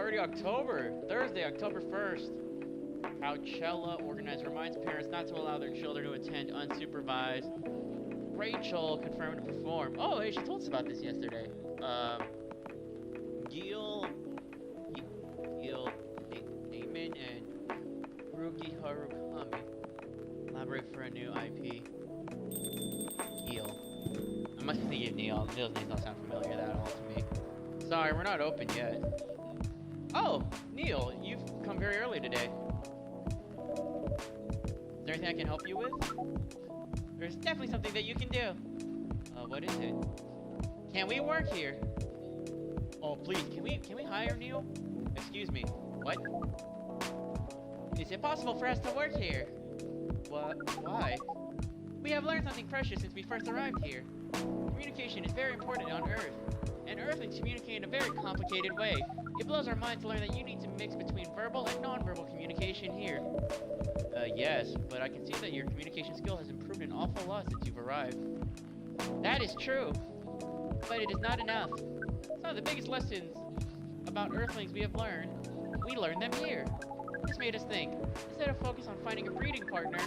already October. Thursday, October 1st. Coachella organizer reminds parents not to allow their children to attend unsupervised. Rachel confirmed to perform. Oh, hey, she told us about this yesterday. Gil, Gil, Damon, and Ruki Harukami collaborate for a new IP. Gil. I must be thinking of Neil. Neil's name don't sound familiar at all to me. Sorry, we're not open yet. Oh, Neil, you've come very early today. Is there anything I can help you with? There's definitely something that you can do. What is it? Can we work here? Oh, please, can we hire Neil? Excuse me, what? Is it possible for us to work here? What? Why? We have learned something precious since we first arrived here. Communication is very important on Earth, and Earthlings communicate in a very complicated way. It blows our mind to learn that you need to mix between verbal and non-verbal communication here. Yes, but I can see that your communication skill has improved an awful lot since you've arrived. That is true, but it is not enough. Some of the biggest lessons about Earthlings we have learned, we learned them here. This made us think, instead of focus on finding a breeding partner,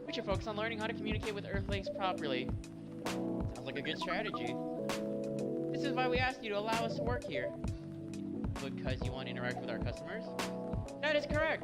we should focus on learning how to communicate with Earthlings properly. Sounds like a good strategy. This is why we asked you to allow us to work here. Because you want to interact with our customers? That is correct.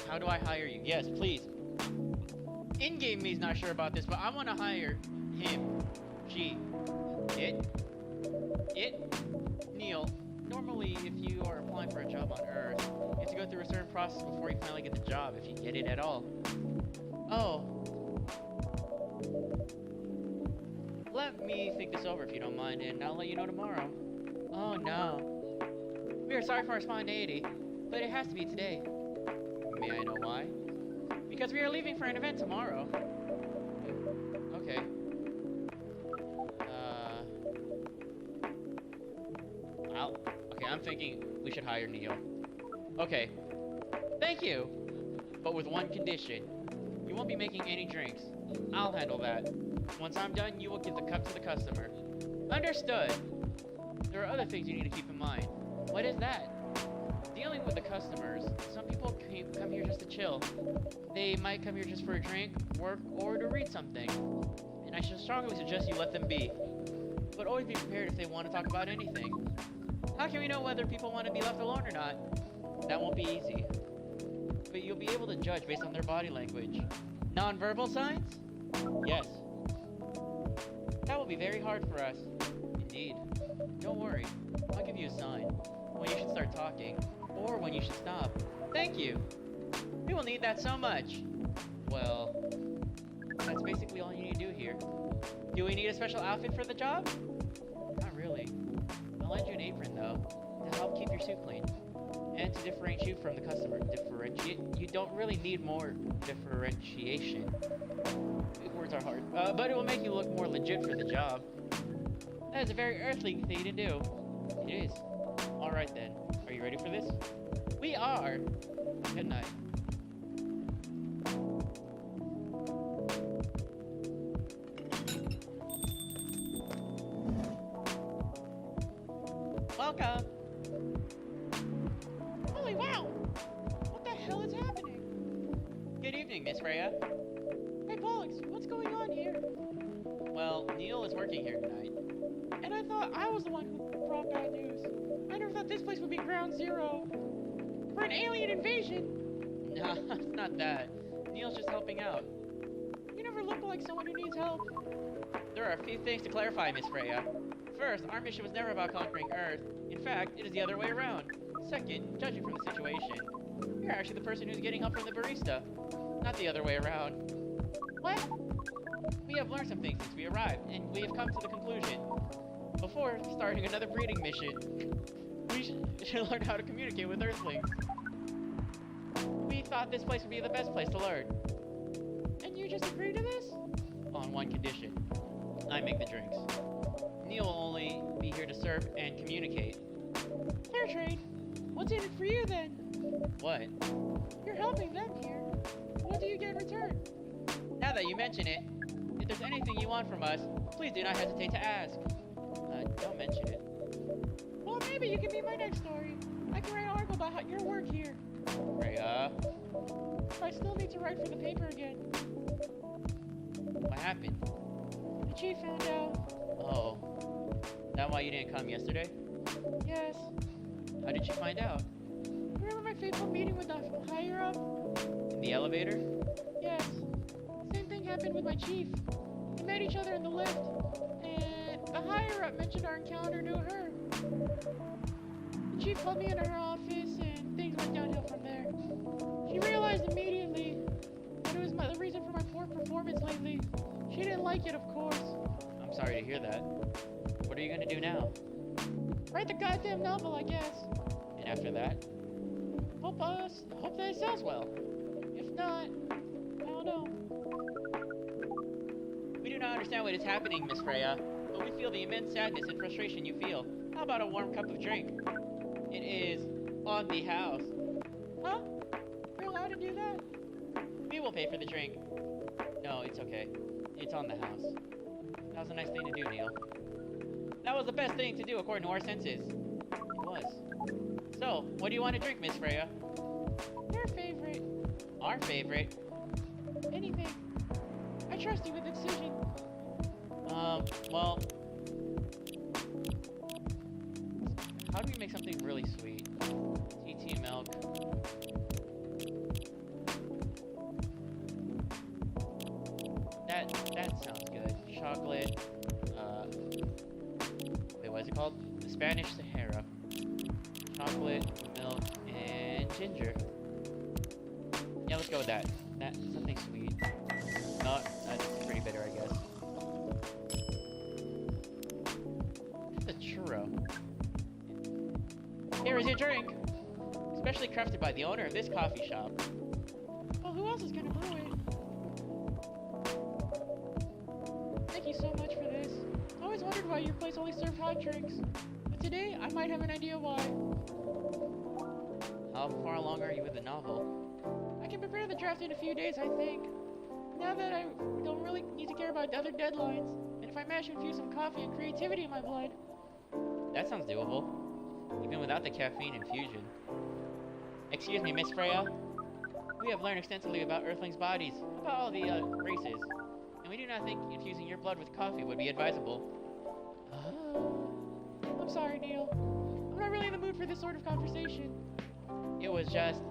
How do I hire you? Yes, please. In-game me's not sure about this, but I want to hire him. She. It. Neil. Normally, if you are applying for a job on Earth, you have to go through a certain process before you finally get the job, if you get it at all. Oh. Let me think this over if you don't mind, and I'll let you know tomorrow. Oh no. We are sorry for our spontaneity, but it has to be today. May I know why? Because we are leaving for an event tomorrow. Okay. Okay, I'm thinking we should hire Neil. Okay. Thank you! But with one condition. You won't be making any drinks. I'll handle that. Once I'm done, you will give the cup to the customer. Understood! There are other things you need to keep in mind. What is that? Dealing with the customers. Some people come here just to chill. They might come here just for a drink, work, or to read something. And I should strongly suggest you let them be. But always be prepared if they want to talk about anything. How can we know whether people want to be left alone or not? That won't be easy. But you'll be able to judge based on their body language. Non-verbal signs? Yes. That will be very hard for us. Indeed. Don't worry. I'll give you a sign. When you should start talking. Or when you should stop. Thank you. We will need that so much. Well, that's basically all you need to do here. Do we need a special outfit for the job? Not really. I'll lend you an apron, though, to help keep your suit clean. And to differentiate you from the customer. Differentiate? You don't really need more differentiation. Words are hard. But it will make you look more legit for the job. That is a very earthly thing to do. It is. Alright then. Are you ready for this? We are! Good night. Welcome! Holy wow! What the hell is happening? Good evening, Miss Rhea. Hey, Pollux, what's going on here? Well, Neil is working here tonight. And I thought I was the one who brought bad news. I never thought this place would be ground zero for an alien invasion. No, it's not that. Neil's just helping out. You never look like someone who needs help. There are a few things to clarify, Miss Rhea. First, our mission was never about conquering Earth. In fact, it is the other way around. Second, judging from the situation, you're actually the person who's getting help from the barista, not the other way around. What? We have learned some things since we arrived, and we have come to the conclusion. Before starting another breeding mission, we should learn how to communicate with Earthlings. We thought this place would be the best place to learn. And you just agreed to this? On one condition. I make the drinks. Neil will only be here to serve and communicate. Fair trade. What's in it for you then? What? You're helping them here. What do you get in return? Now that you mention it, if there's anything you want from us, please do not hesitate to ask. Don't mention it. Well, maybe you can be my next story. I can write an article about your work here. Freya, I still need to write for the paper again. what happened? The chief found out. Oh, is that why you didn't come yesterday? Yes. How did she find out? Remember my fateful meeting with the higher up? In the elevator? Yes. Same thing happened with my chief. We met each other in the lift, and the higher up mentioned our encounter to her. The chief called me into her office, and things went downhill from there. She realized immediately that it was the reason for my poor performance lately. She didn't like it, of course. I'm sorry to hear that. What are you gonna do now? Write the goddamn novel, I guess. And after that? Hope that it sells well. If not, I don't know. We do not understand what is happening, Miss Freya, but we feel the immense sadness and frustration you feel. How about a warm cup of drink? It is on the house. Huh? We're allowed to do that? We will pay for the drink. No, it's okay. It's on the house. That was a nice thing to do, Neil. That was the best thing to do according to our senses. It was. So, what do you want to drink, Miss Freya? Your favorite. Our favorite? Anything. I trust you with the decision. Well... How do we make something really sweet? tea milk. That sounds good. Chocolate. Wait, what is it called? The Spanish Sahara. Chocolate, milk, and ginger. Yeah, let's go with that. That's something sweet. No, that's pretty bitter, I guess. The churro. Here is your drink. Specially crafted by the owner of this coffee shop. Well, who else is gonna brew it? Thank you so much for this. I always wondered why your place only served hot drinks. But today, I might have an idea why. How far along are you with the novel? I can prepare the draft in a few days, I think. Now that I don't really need to care about other deadlines, and if I manage to infuse some coffee and creativity in my blood. That sounds doable. Even without the caffeine infusion. Excuse me, Miss Freya. We have learned extensively about Earthlings' bodies, about all the races, and we do not think infusing your blood with coffee would be advisable. I'm sorry, Neil. I'm not really in the mood for this sort of conversation. It was just...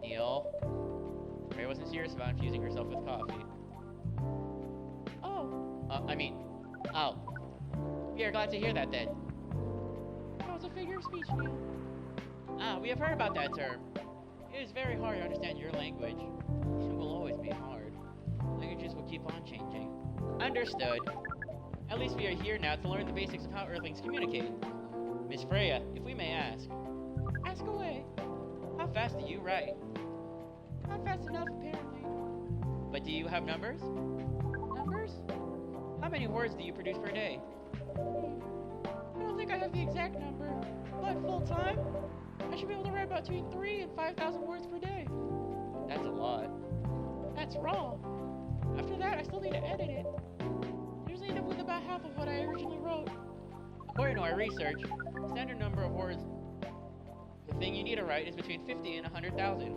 Neil. Freya wasn't serious about infusing herself with coffee. Oh, Oh. We are glad to hear that then. that was a figure of speech, Neil. Ah, we have heard about that term. It is very hard to understand your language. It will always be hard. Languages will keep on changing. Understood. At least we are here now to learn the basics of how Earthlings communicate. Miss Freya, if we may ask, Ask away. how fast do you write? Not fast enough, apparently. But do you have numbers? Numbers? How many words do you produce per day? I don't think I have the exact number, but full time, I should be able to write about between 3,000 and 5,000 words per day. That's a lot. That's wrong. After that, I still need to edit it. I usually end up with about half of what I originally wrote. According to our research, the standard number of words the thing you need to write is between 50 and 100,000.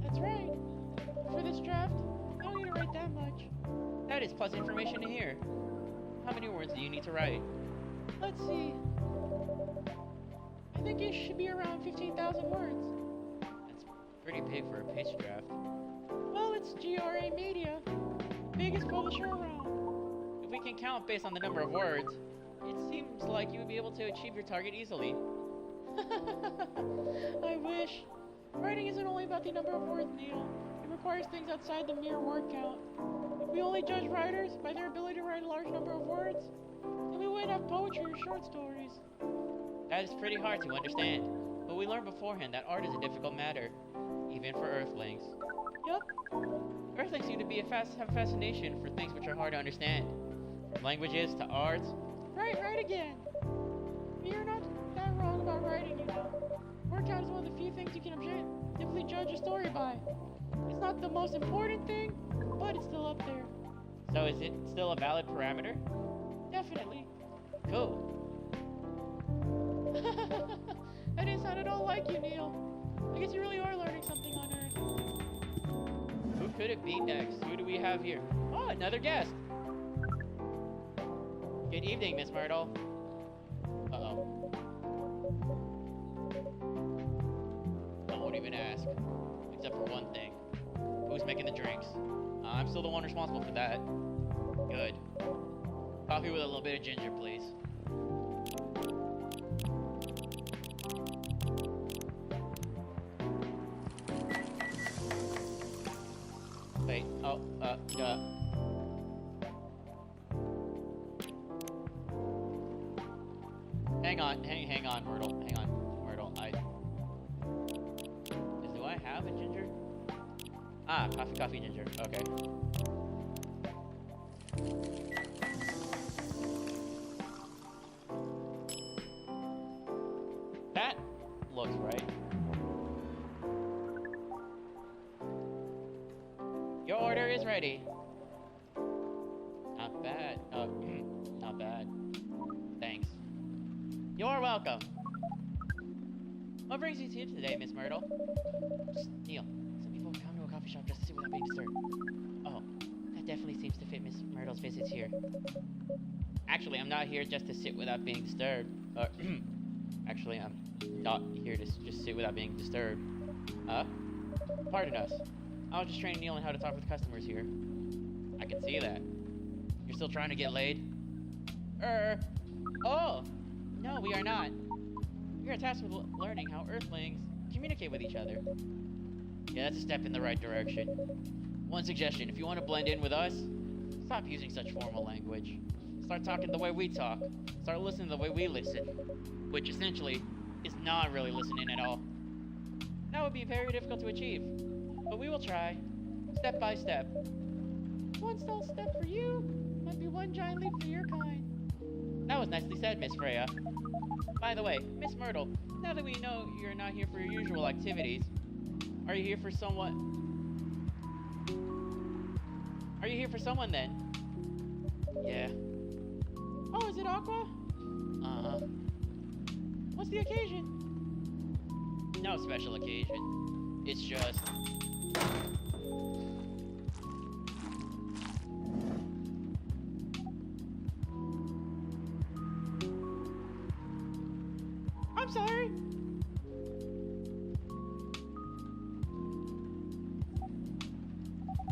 That's right. For this draft, I don't need to write that much. That is pleasant information to hear. How many words do you need to write? Let's see. I think it should be around 15,000 words. That's pretty big for a pitch draft. Well, it's GRA Media, biggest publisher around. If we can count based on the number of words, it seems like you would be able to achieve your target easily. I wish. Writing isn't only about the number of words, Neil. It requires things outside the mere word count. If we only judge writers by their ability to write a large number of words, then we wouldn't have poetry or short stories. That is pretty hard to understand, but we learned beforehand that art is a difficult matter, even for Earthlings. Yup. Earthlings seem to be have a fascination for things which are hard to understand, from languages to arts. Right again. You're not that wrong about writing, you know. Word count is one of the few things you can objectively judge a story by. It's not the most important thing, but it's still up there. So is it still a valid parameter? Definitely. Cool. That didn't sound at all like you, Neil. I guess you really are learning something on Earth. Who could it be next? Who do we have here? Oh, another guest. Good evening, Miss Myrtle. Uh-oh. I won't even ask. Except for one thing. Who's making the drinks? I'm still the one responsible for that. Good. Coffee with a little bit of ginger, please. Wait, hang on, Myrtle. Hang on, Myrtle. Do I have a ginger? Ah, coffee, ginger. Okay. That looks right. Your order is ready. Not bad. Not bad. Thanks. You're welcome. What brings you here today, Miss Myrtle? Psst, Neil. Some people come to a coffee shop just to sit without being disturbed. Oh, that definitely seems to fit Miss Myrtle's visits here. Actually, I'm not here just to sit without being disturbed. Actually, I'm not here to just sit without being disturbed. Pardon us. I was just training Neil on how to talk with customers here. I can see that. You're still trying to get laid? Oh! No, we are not. We are tasked with learning how Earthlings communicate with each other. Yeah, that's a step in the right direction. One suggestion, if you want to blend in with us, stop using such formal language. Start talking the way we talk. Start listening the way we listen. Which essentially is not really listening at all. That would be very difficult to achieve. But we will try, step by step. One small step for you might be one giant leap for your kind. That was nicely said, Miss Freya. By the way, Miss Myrtle, now that we know you're not here for your usual activities, are you here for someone? Are you here for someone then? Yeah. Oh, is it Aqua? Uh-huh. What's the occasion? No special occasion. It's just... I'm sorry.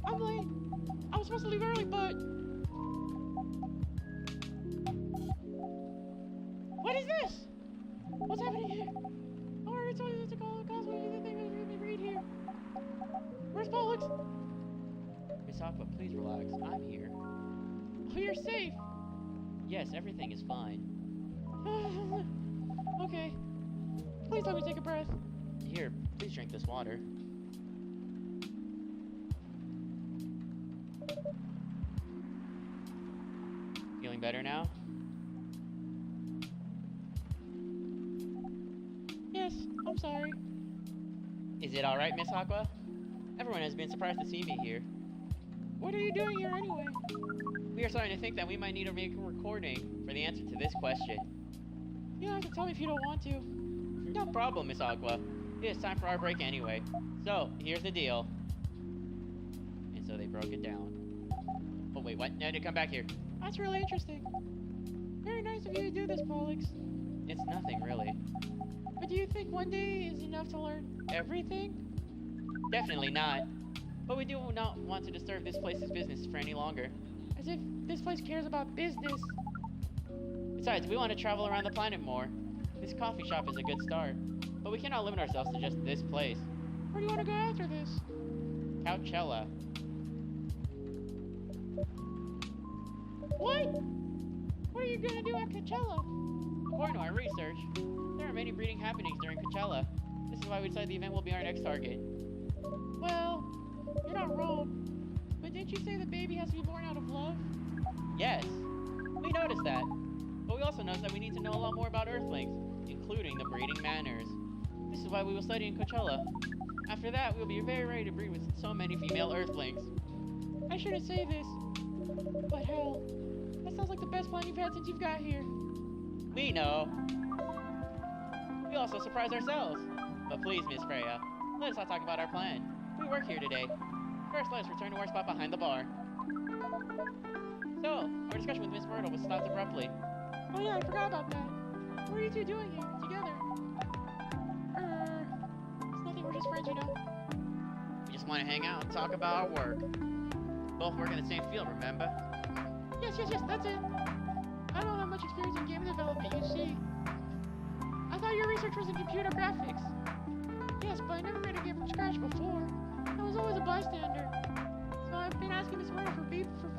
I'm late. I was supposed to leave early, but... What is this? What's happening here? Oh, I told you to call the Cosmo. You think there's gonna be read here? Where's Pollux? Miss Aqua, please relax. I'm here. Oh, you're safe. Yes, everything is fine. Okay. Please let me take a breath. Here, please drink this water. Feeling better now? Yes, I'm sorry. Is it alright, Miss Aqua? Everyone has been surprised to see me here. What are you doing here anyway? We are starting to think that we might need to make a recording for the answer to this question. You don't have to tell me if you don't want to. No problem, Miss Aqua. It is time for our break anyway. So, here's the deal. And so they broke it down. Oh wait, what? No, to come back here. That's really interesting. Very nice of you to do this, Pollux. It's nothing, really. But do you think one day is enough to learn everything? Definitely not. But we do not want to disturb this place's business for any longer. As if this place cares about business. Besides, we want to travel around the planet more. This coffee shop is a good start. But we cannot limit ourselves to just this place. Where do you want to go after this? Coachella. What? What are you gonna do at Coachella? According to our research, there are many breeding happenings during Coachella. This is why we decided the event will be our next target. Well, you're not wrong. But didn't you say the baby has to be born out of love? Yes, we noticed that. But we also noticed that we need to know a lot more about Earthlings, including the breeding manners. This is why we will study in Coachella. After that, we will be very ready to breed with so many female Earthlings. I shouldn't say this, but hell, that sounds like the best plan you've had since you've got here. We know. We also surprise ourselves. But please, Miss Freya, let us not talk about our plan. We work here today. First, let us return to our spot behind the bar. So, our discussion with Miss Myrtle was stopped abruptly. Oh yeah, I forgot about that. What are you two doing here, together? It's nothing, we're just friends, you know. We just want to hang out and talk about our work. Both work in the same field, remember? Yes, that's it. I don't have much experience in game development, you see. I thought your research was in computer graphics. Yes, but I never made a game from scratch before. I was always a bystander. So I've been asking Miss Myrtle for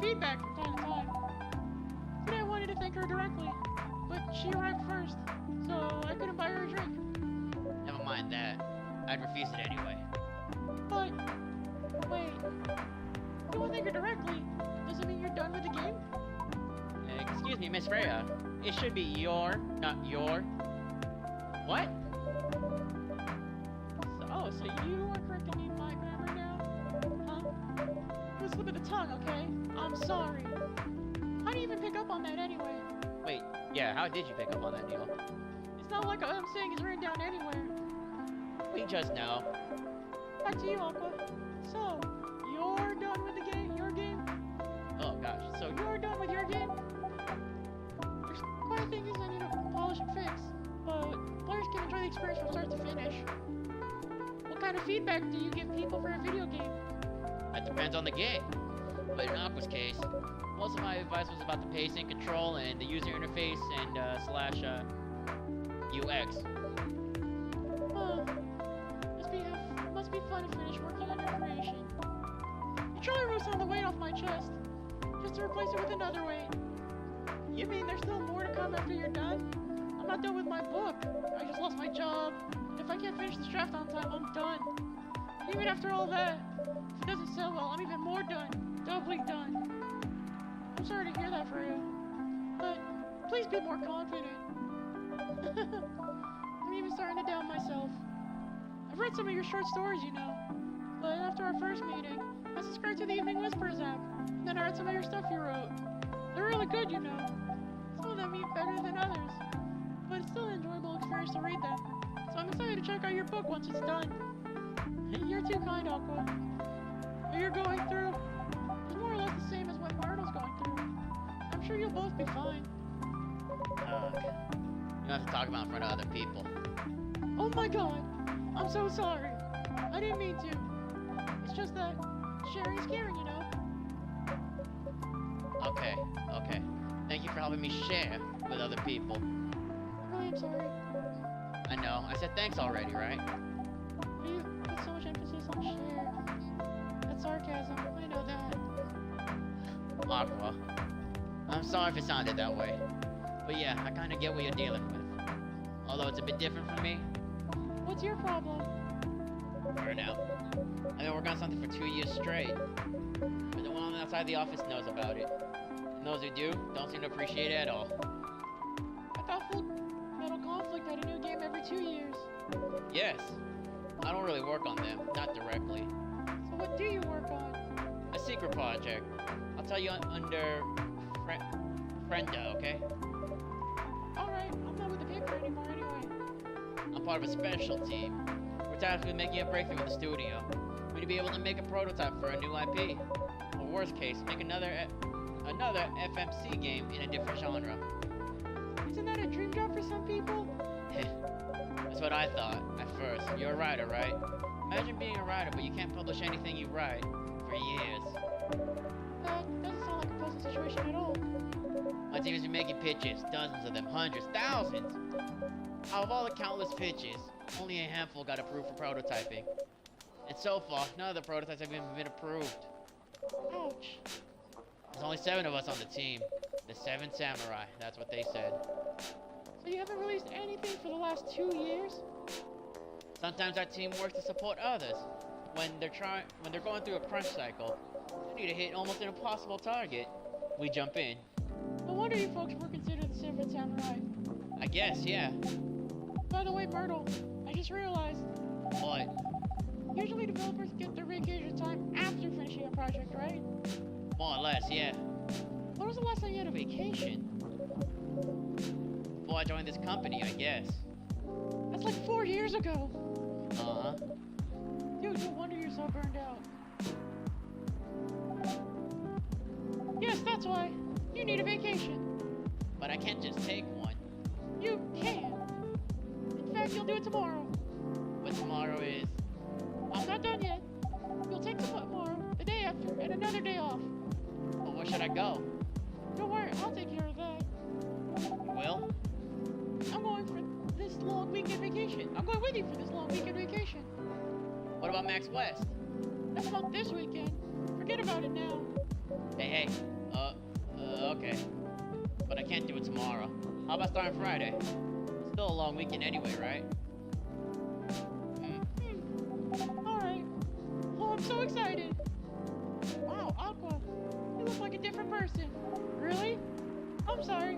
feedback from time to time. Today I wanted to thank her directly, but she arrived first, so I couldn't buy her a drink. Never mind that. I'd refuse it anyway. But, wait, you won't thank her directly. Does it mean you're done with the game? Excuse me, Miss Freya. It should be your, not your. What? So you are correcting me my grammar now? Huh? It was a slip of the tongue, okay? I'm sorry. How do you even pick up on that anyway? Wait, yeah, how did you pick up on that, Neil? It's not like what I'm saying is written down anywhere. We just know. Back to you, Aqua. So, you're done with the game? Your game? Oh gosh, so You're done with your game? There's quite a thing is I need to polish and fix, but players can enjoy the experience from start to finish. What kind of feedback do you give people for a video game? that depends on the game. But in Aqua's case, most of my advice was about the pacing, control, and the user interface and slash UX. Huh. Must be fun to finish working on your creation. You truly removed some of the weight off my chest, just to replace it with another weight. You mean there's still more to come after you're done? I'm not done with my book. I just lost my job. If I can't finish this draft on time, I'm done. And even after all that, if it doesn't sell well, I'm even more done. Doubly done. I'm sorry to hear that for you. But please be more confident. I'm even starting to doubt myself. I've read some of your short stories, you know. But after our first meeting, I subscribed to the Evening Whispers app. And then I read some of your stuff you wrote. They're really good, you know. Some of them even better than others. But it's still an enjoyable experience to read them. So I'm excited to check out your book once it's done. You're too kind, Aqua. What you're going through is more or less the same as what Myrtle's going through. I'm sure you'll both be fine. You don't have to talk about it in front of other people. Oh my god! I'm so sorry. I didn't mean to. It's just that sharing is caring, you know? Okay. Thank you for helping me share with other people. I really am sorry. I know, I said thanks already, right? You put so much emphasis on share. That's sarcasm. I know that. Aqua. I'm sorry if it sounded that way. But yeah, I kinda get what you're dealing with. Although it's a bit different for me. What's your problem? Burnout. I've been working on something for 2 years straight. But no one outside the office knows about it. And those who do, don't seem to appreciate it at all. I thought Full Metal Conflict had a new game every 2 years. Yes. I don't really work on them, not directly. So what do you work on? A secret project. I'll tell you under Frenda, okay? Alright, I'm not with the paper anymore anyway. I'm part of a special team. We're tasked with making a breakthrough in the studio. We need to be able to make a prototype for a new IP. Or worst case, make another FMC game in a different genre. Isn't that a dream job for some people? That's what I thought at first. You're a writer, right? Imagine being a writer, but you can't publish anything you write for years. That doesn't sound like a pleasant situation at all. My team has been making pitches, dozens of them, hundreds, thousands. Out of all the countless pitches, only a handful got approved for prototyping. And so far, none of the prototypes have even been approved. Ouch. There's only 7 of us on the team. The 7 samurai, that's what they said. So you haven't released anything for the last 2 years? Sometimes our team works to support others. When they're going through a crunch cycle, they need to hit almost an impossible target. We jump in. No wonder you folks were considered the 7th samurai. I guess, yeah. By the way, Myrtle, I just realized, What? usually developers get their vacation time after finishing a project, right? More or less, yeah. When was the last time you had a vacation? Before I joined this company, I guess. That's like 4 years ago. Uh-huh. Dude, no wonder you're so burned out. Yes, that's why. You need a vacation. But I can't just take one. You can. In fact, you'll do it tomorrow. But tomorrow is... I'm not done yet. You'll take tomorrow, the day after, and another day off. Well, where should I go? Don't worry, I'll take care of that. You will? I'm going for this long weekend vacation. I'm going with you for this long weekend vacation. What about Max West? That's not this weekend. Forget about it now. Hey, okay. But I can't do it tomorrow. How about starting Friday? It's still a long weekend anyway, right? Alright. Oh, I'm so excited. Wow, Aqua. You look like a different person. Really? I'm sorry.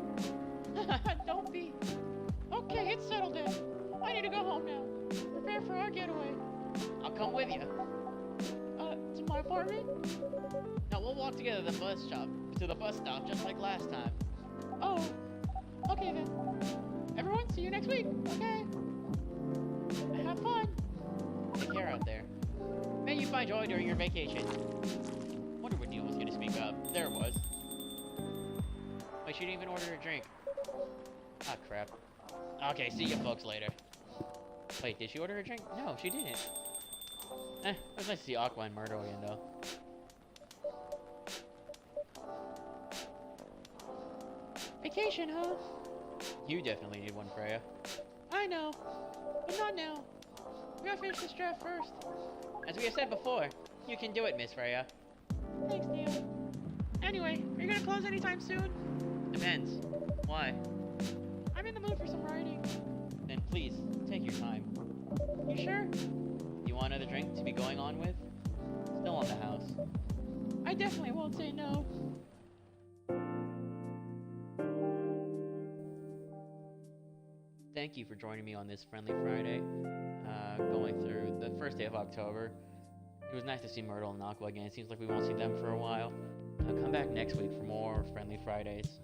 Don't be. Okay, it's settled then. I need to go home now. Prepare for our getaway. I'll come with you. To my apartment? No, we'll walk together to the bus stop, just like last time. Oh. Okay then. Everyone, see you next week. Okay. Have fun. Take care out there. May you find joy during your vacation. Wonder what Neil was gonna speak up. There it was. Wait, she didn't even order a drink. Ah, crap. Okay, see you folks later. Wait, did she order a drink? No, she didn't. It was nice to see Aqua and Myrtle again, though. Vacation, huh? You definitely need one, Freya. I know. But not now. We gotta finish this draft first. As we have said before, you can do it, Miss Freya. Thanks, Neil. Anyway, are you gonna close anytime soon? Depends. Why? I'm in the mood for some writing. Then please, take your time. You sure? You want another drink to be going on with? Still on the house. I definitely won't say no. Thank you for joining me on this Friendly Friday, going through the first day of October. It was nice to see Myrtle and Aqua again. It seems like we won't see them for a while. I'll come back next week for more Friendly Fridays.